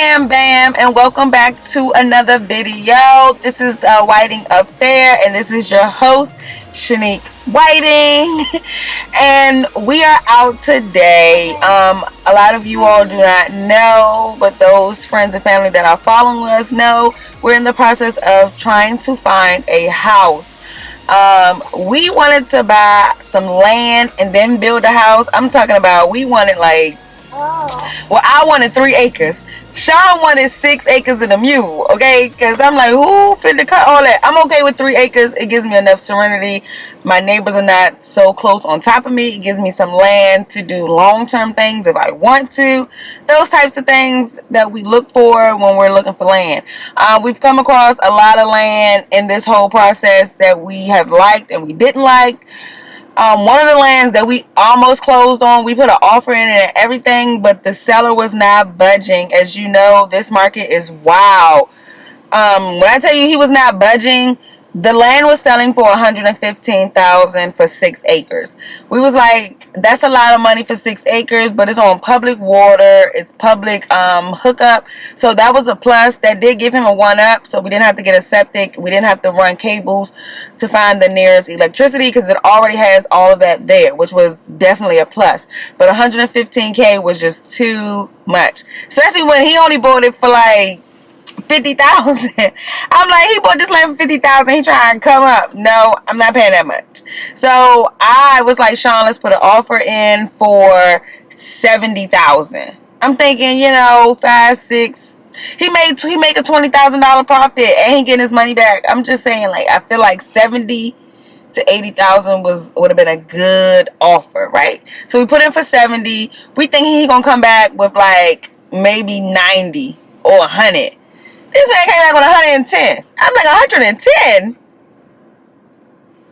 Bam Bam, and welcome back to another video. This is the Whiting Affair, and this is your host, Shanique Whiting. And we are out today. A lot of you all do not know, but those friends and family that are following us know we're in the process of trying to find a house. We wanted to buy some land and then build a house. I'm talking about we wanted well, I wanted 3 acres. Shawn wanted 6 acres and a mule, okay? Because I'm like, who finna cut all that? I'm okay with 3 acres. It gives me enough serenity. My neighbors are not so close on top of me. It gives me some land to do long-term things if I want to. Those types of things that we look for when we're looking for land. We've come across a lot of land in this whole process that we have liked and we didn't like. One of the lands that we almost closed on, we put an offer in and everything, but the seller was not budging. As you know, this market is wild. When I tell you he was not budging, the land was selling for $115,000 for 6 acres. We was like, that's a lot of money for 6 acres, but it's on public water, it's public hookup. So that was a plus. That did give him a 1-up, so we didn't have to get a septic. We didn't have to run cables to find the nearest electricity because it already has all of that there, which was definitely a plus. But $115K was just too much, especially when he only bought it for like $50,000. I'm like, he bought this land for $50,000. He trying to come up. No, I'm not paying that much. So I was like, Shawn, let's put an offer in for $70,000. I'm thinking, 5, 6. He make a $20,000 profit and he getting his money back. I'm just saying, like, I feel like 70 to 80,000 would have been a good offer, right? So we put in for 70. We think he gonna come back with like maybe 90 or 100. This man came back with 110. I'm like,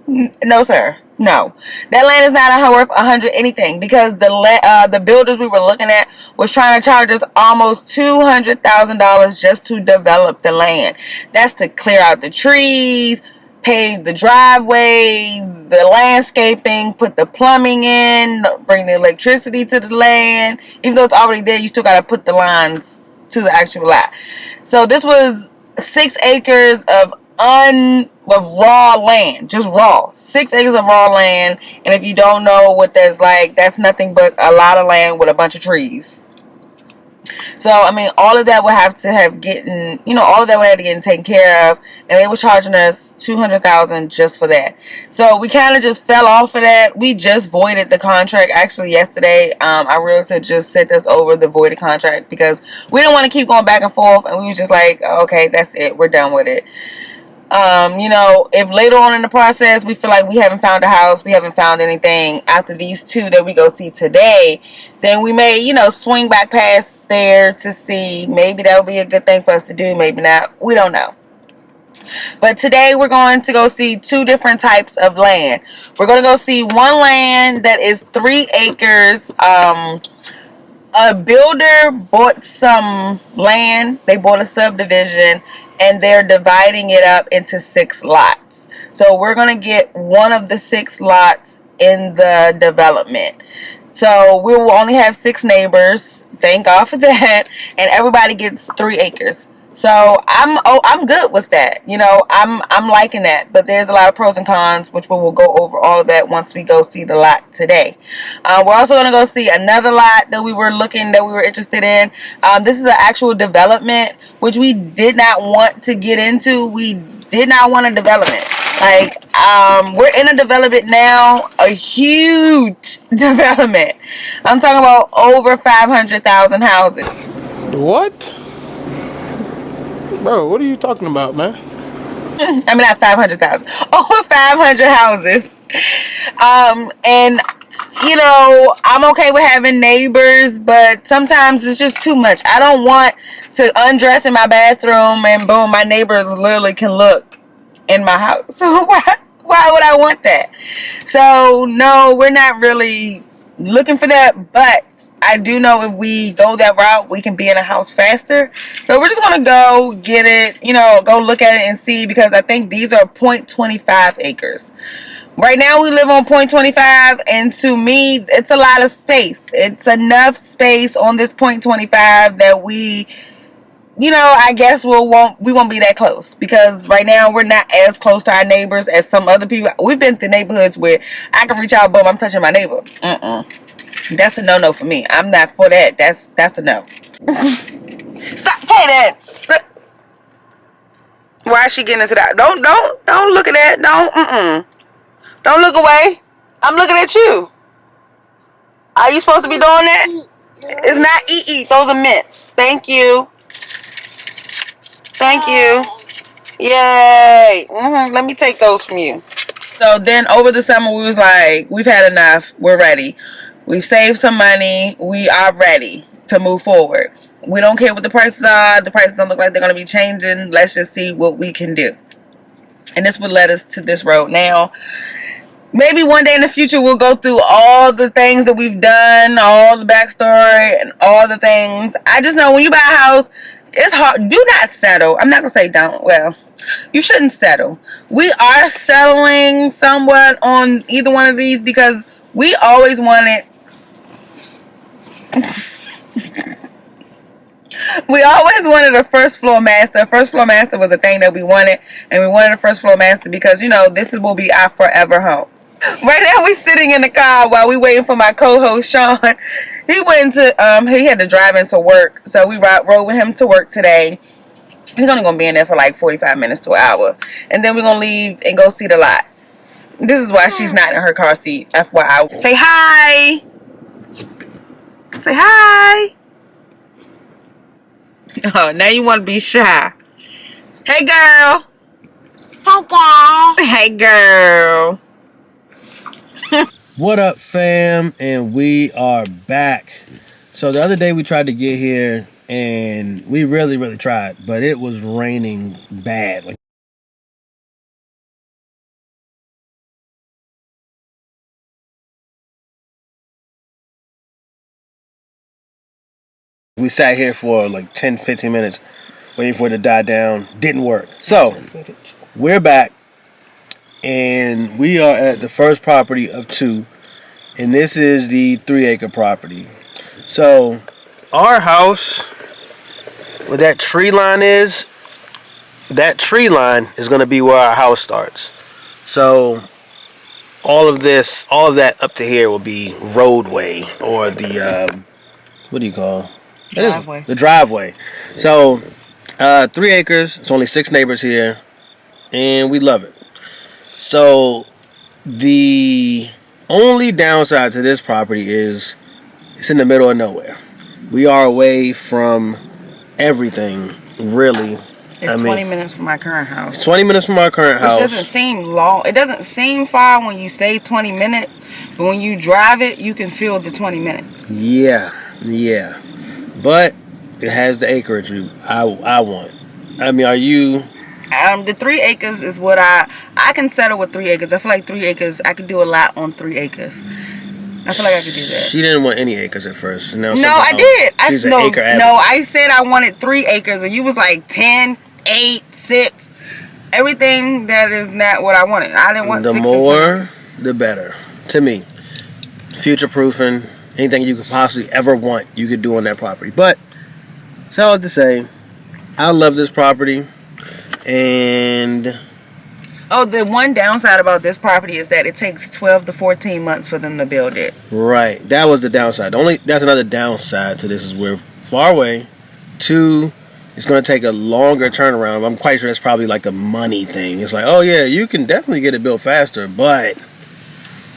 110? No, sir. No. That land is not worth 100 anything because the builders we were looking at was trying to charge us almost $200,000 just to develop the land. That's to clear out the trees, pave the driveways, the landscaping, put the plumbing in, bring the electricity to the land. Even though it's already there, you still got to put the lines to the actual lot. So this was 6 acres of raw land, just raw. 6 acres of raw land, and if you don't know what that's like, that's nothing but a lot of land with a bunch of trees. So I mean, all of that would have to have all of that would have to get taken care of, and they were charging us $200,000 just for that. So we kind of just fell off of that. We just voided the contract actually yesterday. Our realtor just sent us over the voided contract because we didn't want to keep going back and forth, and we were just like, okay, that's it, we're done with it. If later on in the process we feel like we haven't found a house, we haven't found anything after these 2 that we go see today, then we may, swing back past there to see. Maybe that would be a good thing for us to do, maybe not. We don't know. But today we're going to go see 2 different types of land. We're going to go see one land that is 3 acres. A builder bought some land. They bought a subdivision, and they're dividing it up into 6 lots. So we're going to get one of the 6 lots in the development. So we will only have 6 neighbors. Thank God for that. And everybody gets 3 acres. So I'm good with that. I'm liking that. But there's a lot of pros and cons, which we will go over all of that once we go see the lot today. We're also going to go see another lot that we were interested in. This is an actual development, which we did not want to get into. We did not want a development. Like, we're in a development now, a huge development. I'm talking about over 500,000 houses. What? Bro, what are you talking about, man? I mean, not 500,000. Over 500 houses. And, I'm okay with having neighbors, but sometimes it's just too much. I don't want to undress in my bathroom and boom, my neighbors literally can look in my house. So why would I want that? So, no, we're not really looking for that, but I do know if we go that route, we can be in a house faster. So we're just gonna go get it, go look at it and see, because I think these are 0.25 acres. Right now we live on 0.25, and to me it's a lot of space. It's enough space on this 0.25 that we I guess we won't be that close because right now we're not as close to our neighbors as some other people. We've been to neighborhoods where I can reach out, boom, I'm touching my neighbor. That's a no for me. I'm not for that. That's a no. Stop, Kadie. Why is she getting into that? Don't look at that. Don't look away. I'm looking at you. Are you supposed to be doing that? It's not eat. Those are mints. Thank you. Thank you. Yay. Let me take those from you. So then over the summer, we was like, we've had enough. We're ready. We've saved some money. We are ready to move forward. We don't care what the prices are. The prices don't look like they're going to be changing. Let's just see what we can do. And this would lead us to this road. Now, maybe one day in the future, we'll go through all the things that we've done, all the backstory, and all the things. I just know when you buy a house, it's hard. Do not settle. I'm not going to say don't. Well, you shouldn't settle. We are settling somewhat on either one of these because we always wanted a first floor master. First floor master was a thing that we wanted, and we wanted a first floor master because this will be our forever home. Right now we sitting in the car while we waiting for my co-host Shawn. He went to he had to drive into work, so we rode with him to work today. He's only gonna be in there for like 45 minutes to an hour, and then we're gonna leave and go see the lots. This is why she's not in her car seat. FYI. Say hi. Say hi. Oh, now you want to be shy. Hey, girl. Hey, girl. What up, fam? And we are back. So the other day we tried to get here, and we really tried, but it was raining bad. Like, we sat here for like 10-15 minutes waiting for it to die down. Didn't work. So we're back, and we are at the first property of two, and this is the 3-acre property. So our house, where that tree line is going to be where our house starts. So all of that up to here will be roadway, or the what do you call Driveway. The driveway. So 3 acres. It's only 6 neighbors here, and we love it. So the only downside to this property is it's in the middle of nowhere. We are away from everything, really. It's 20 minutes from my current house. 20 minutes from our current house. Which doesn't seem long. It doesn't seem far when you say 20 minutes, but when you drive it, you can feel the 20 minutes. Yeah. But it has the acreage I want. I mean, are you... The 3 acres is what I can settle with 3 acres. I feel like 3 acres, I could do a lot on 3 acres. I feel like I could do that. She didn't want any acres at first. No, I did. I said I wanted 3 acres, and you was like 10, 8, 6. Everything that is not what I wanted. I didn't want 6 and 10. The more, the better. To me. Future-proofing. Anything you could possibly ever want, you could do on that property. But, it's all to say, I love this property. And... oh, the one downside about this property is that it takes 12 to 14 months for them to build it. Right. That was the downside. That's another downside to this is we're far away. 2, it's going to take a longer turnaround. I'm quite sure that's probably like a money thing. It's like, oh yeah, you can definitely get it built faster, but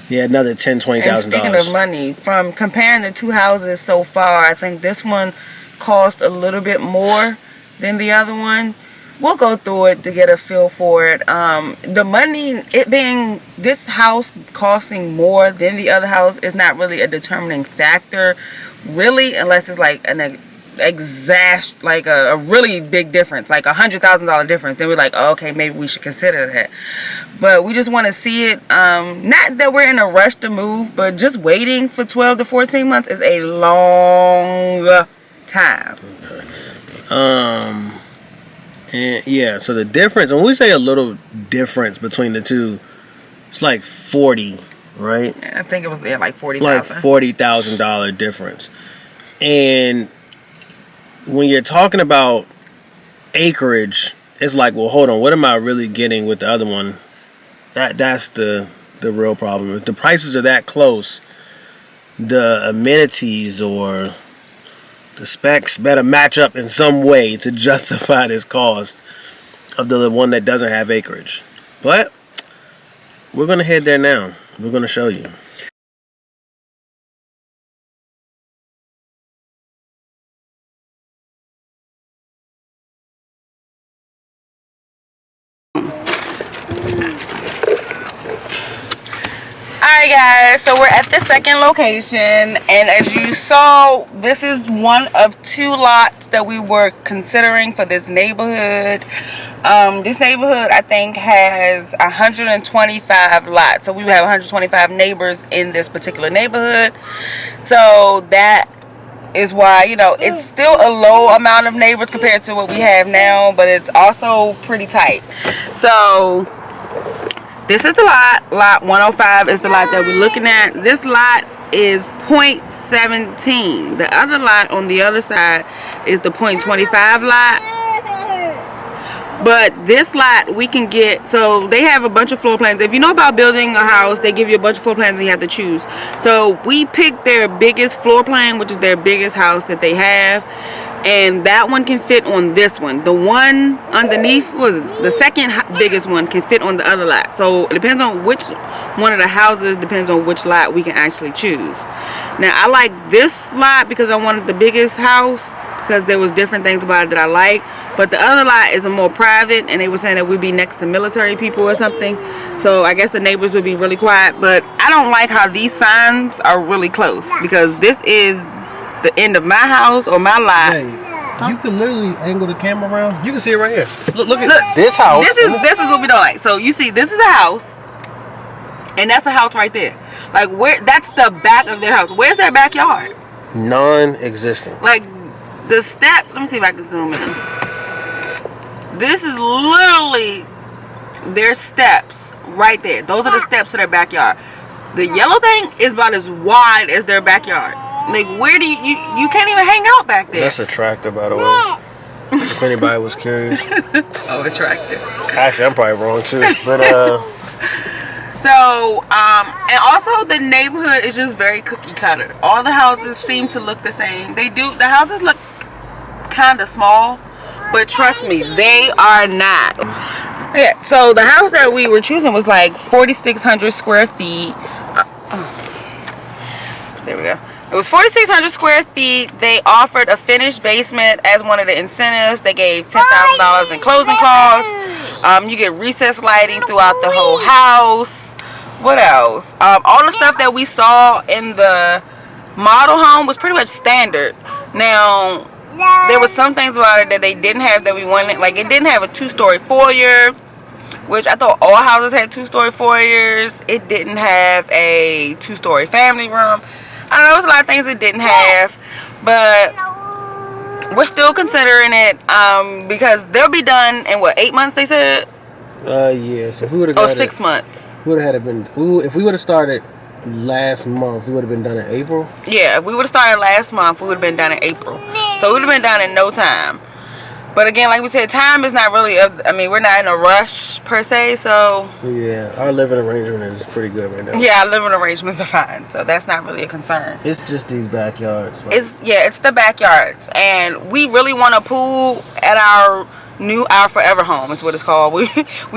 yeah, another $10,000-$20,000. Speaking of money, from comparing the 2 houses so far, I think this one cost a little bit more than the other one. We'll go through it to get a feel for it. The money, it being this house costing more than the other house is not really a determining factor, really, unless it's like a really big difference, like $100,000 difference. Then we're like, oh, okay, maybe we should consider that. But we just want to see it. Not that we're in a rush to move, but just waiting for 12 to 14 months is a long time. And yeah, so the difference, when we say a little difference between the two, it's like 40, right? I think it was like 40,000. Like $40,000 difference. And when you're talking about acreage, it's like, well, hold on, what am I really getting with the other one? That's the real problem. If the prices are that close, the amenities or the specs better match up in some way to justify this cost of the one that doesn't have acreage. But we're gonna head there now. We're gonna show you. Alright guys, so we're at the second location, and as you saw, this is one of 2 lots that we were considering for this neighborhood. This neighborhood, I think, has 125 lots, so we have 125 neighbors in this particular neighborhood. So that is why, you know, it's still a low amount of neighbors compared to what we have now, but it's also pretty tight. So this is the lot 105 is the lot that we're looking at. This lot is 0.17. The other lot on the other side is the 0.25 lot. But this lot we can get, so they have a bunch of floor plans. If you know about building a house, they give you a bunch of floor plans and you have to choose. So we picked their biggest floor plan, which is their biggest house that they have. And that one can fit on this one. The one underneath was the second biggest one can fit on the other lot. So it depends on which one of the houses, depends on which lot we can actually choose. Now I like this lot because I wanted the biggest house, because there was different things about it that I like. But the other lot is a more private, and they were saying that we'd be next to military people or something. So I guess the neighbors would be really quiet. But I don't like how these signs are really close, because this is the end of my house or my lot. Hey, you can literally angle the camera around. You can see it right here. Look at this house. This is what we don't like. So you see, this is a house, and that's a house right there. Like, where? That's the back of their house. Where's their backyard? Non-existent. Like the steps. Let me see if I can zoom in. This is literally their steps right there. Those are the steps to their backyard. The yellow thing is about as wide as their backyard. Like, where do you can't even hang out back there. That's a tractor, by the way. If anybody was curious. Oh, a tractor. Actually, I'm probably wrong too. But so and also the neighborhood is just very cookie cutter. All the houses seem to look the same. They do. The houses look kind of small, but trust me, they are not. Yeah. So the house that we were choosing was like 4,600 square feet. There we go. It was 4,600 square feet. They offered a finished basement as one of the incentives. They gave $10,000 in closing costs. You get recessed lighting throughout the whole house. What else? All the stuff that we saw in the model home was pretty much standard. Now, there was some things about it that they didn't have that we wanted. Like, it didn't have a 2-story foyer, which I thought all houses had 2-story foyers. It didn't have a 2-story family room. I don't know, there was a lot of things it didn't have, but we're still considering it because they'll be done in what, 8 months they said? Yeah. So if we would have 6 months. We would have had it been. If we would have started last month, we would have been done in April. Yeah, if we would have started last month, we would have been done in April. So we would have been done in no time. But again, like we said, time is not really, I mean, we're not in a rush per se, so. Yeah, our living arrangement is pretty good right now. Yeah, our living arrangements are fine, so that's not really a concern. It's just these backyards. Like, it's the backyards, and we really want a pool at our forever home is what it's called. We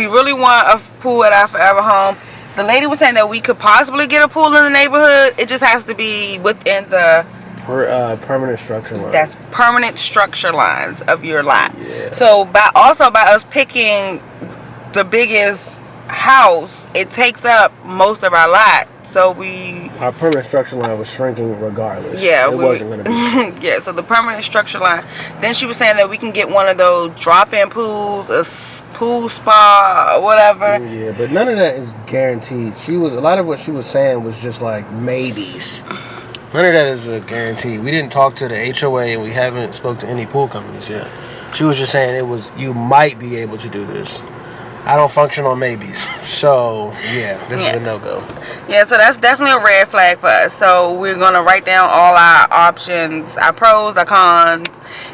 really want a pool at our forever home. The lady was saying that we could possibly get a pool in the neighborhood. It just has to be within the permanent structure lines. That's permanent structure lines of your lot. Yeah. So by us picking the biggest house, it takes up most of our lot. So our permanent structure line was shrinking regardless. Yeah, it wasn't going to be. Yeah, so the permanent structure line. Then she was saying that we can get one of those drop-in pools, a pool spa, or whatever. Yeah, but none of that is guaranteed. A lot of what she was saying was just like maybes. None of that is a guarantee. We didn't talk to the HOA, and we haven't spoke to any pool companies yet. She was just saying you might be able to do this. I don't function on maybes. So, yeah, this is a no-go. Yeah, so that's definitely a red flag for us. So we're going to write down all our options, our pros, our cons,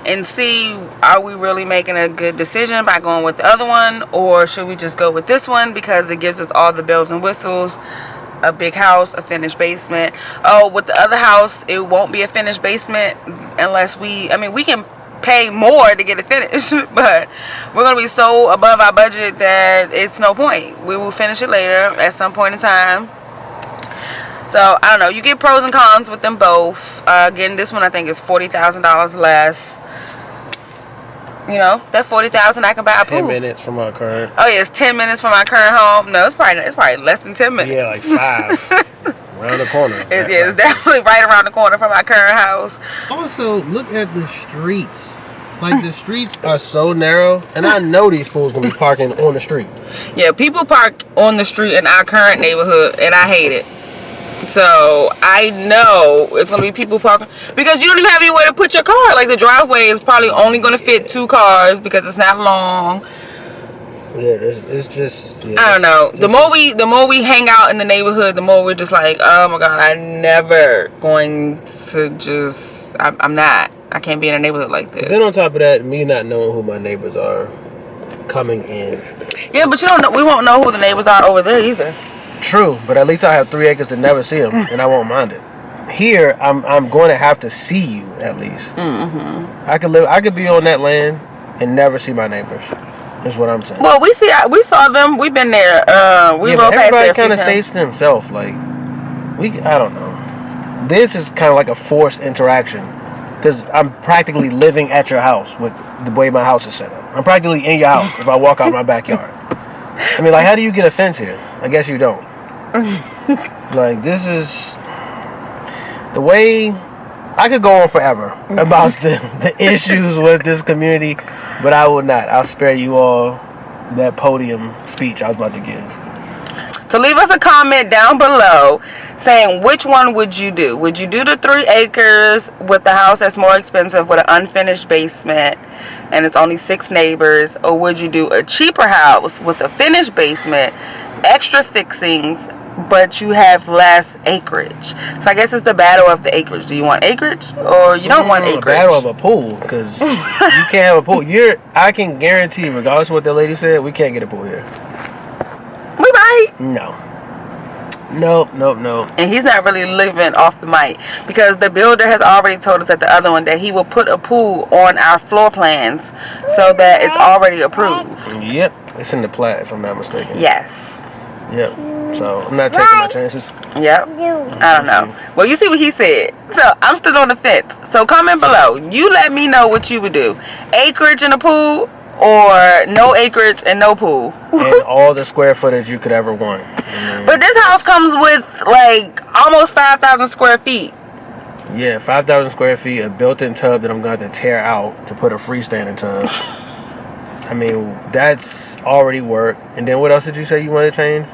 and see, are we really making a good decision by going with the other one, or should we just go with this one because it gives us all the bells and whistles, a big house, a finished basement. Oh, with the other house, it won't be a finished basement unless we can pay more to get it finished, but we're gonna be so above our budget that it's no point. We will finish it later at some point in time. So I don't know, you get pros and cons with them both. Again, this one I think is $40,000 less. You know, that $40,000 I can buy a pool. 10 minutes from our current. Oh yeah, it's 10 minutes from our current home. No, it's probably less than 10 minutes. Yeah, like 5. Around the corner. It's definitely right around the corner from our current house. Also, look at the streets. Like, the streets are so narrow, and I know these fools gonna be parking on the street. Yeah, people park on the street in our current neighborhood, and I hate it. So I know it's gonna be people parking because you don't even have anywhere to put your car. Like, the driveway is probably only gonna fit 2 cars because it's not long. Yeah, it's just. Yeah, I don't know. The more we hang out in the neighborhood, the more we're just like, oh my god, I'm never going to just. I'm not. I can't be in a neighborhood like this. Then on top of that, me not knowing who my neighbors are coming in. Yeah, but you don't know. We won't know who the neighbors are over there either. True, but at least I have 3 acres to never see them, and I won't mind it. Here, I'm going to have to see you at least. Mm-hmm. I could be on that land and never see my neighbors. Is what I'm saying. Well, we saw them. We've been there. We rode past there. Everybody kind of stays to themselves. Like, I don't know. This is kind of like a forced interaction because I'm practically living at your house with the way my house is set up. I'm practically in your house if I walk out my backyard. I mean, like, how do you get a fence here? I guess you don't. Like, this is the way. I could go on forever about the issues with this community, but I will not. I'll spare you all that podium speech I was about to give. So leave us a comment down below saying which one would you do? Would you do the 3 acres with the house that's more expensive with an unfinished basement and it's only 6 neighbors, or would you do a cheaper house with a finished basement, extra fixings, but you have less acreage? So I guess it's the battle of the acreage. Do you want acreage or you don't want acreage? Battle of a pool, because you can't have a pool. I can guarantee, regardless of what the lady said, we can't get a pool here. We might. No. Nope. And he's not really living off the mic because the builder has already told us at the other one that he will put a pool on our floor plans so that it's already approved. Yep. It's in the plat, if I'm not mistaken. Yes. Yep. So I'm not taking my chances. Yep. I don't know. Well, you see what he said. So I'm still on the fence. So comment below. You let me know what you would do. Acreage in a pool or no acreage and no pool. And all the square footage you could ever want. But this house comes with like almost 5,000 square feet. Yeah, 5,000 square feet, a built-in tub that I'm going to tear out to put a freestanding tub. I mean, that's already work. And then what else did you say you wanted to change?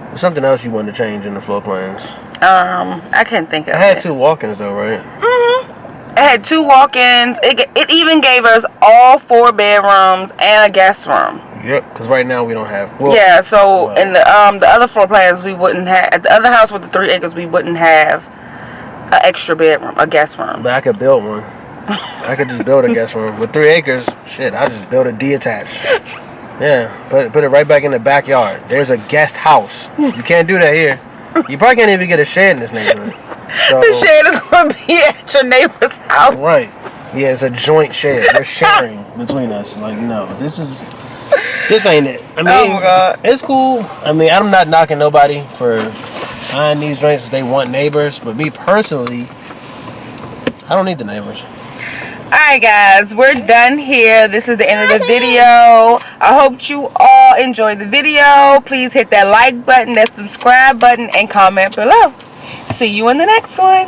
There's something else you wanted to change in the floor plans. I can't think of it. It had 2 walk-ins though, right? Mm-hmm. It had 2 walk-ins. It even gave us all 4 bedrooms and a guest room. Yep, because right now we don't have. In the other floor plans we wouldn't have. At the other house with the 3 acres, we wouldn't have an extra bedroom, a guest room. But I could build one. I could just build a guest room with 3 acres. Shit, I just build a detached. Yeah, put it right back in the backyard. There's a guest house. You can't do that here. You probably can't even get a shed in this neighborhood. So, the shed is going to be at your neighbor's house. Right. Yeah, it's a joint shed. We're sharing between us. Like, no, this ain't it. I mean, oh my God. It's cool. I mean, I'm not knocking nobody for buying these drinks if they want neighbors. But me personally, I don't need the neighbors. Alright guys, we're done here. This is the end of the video. I hope you all enjoyed the video. Please hit that like button, that subscribe button, and comment below. See you in the next one.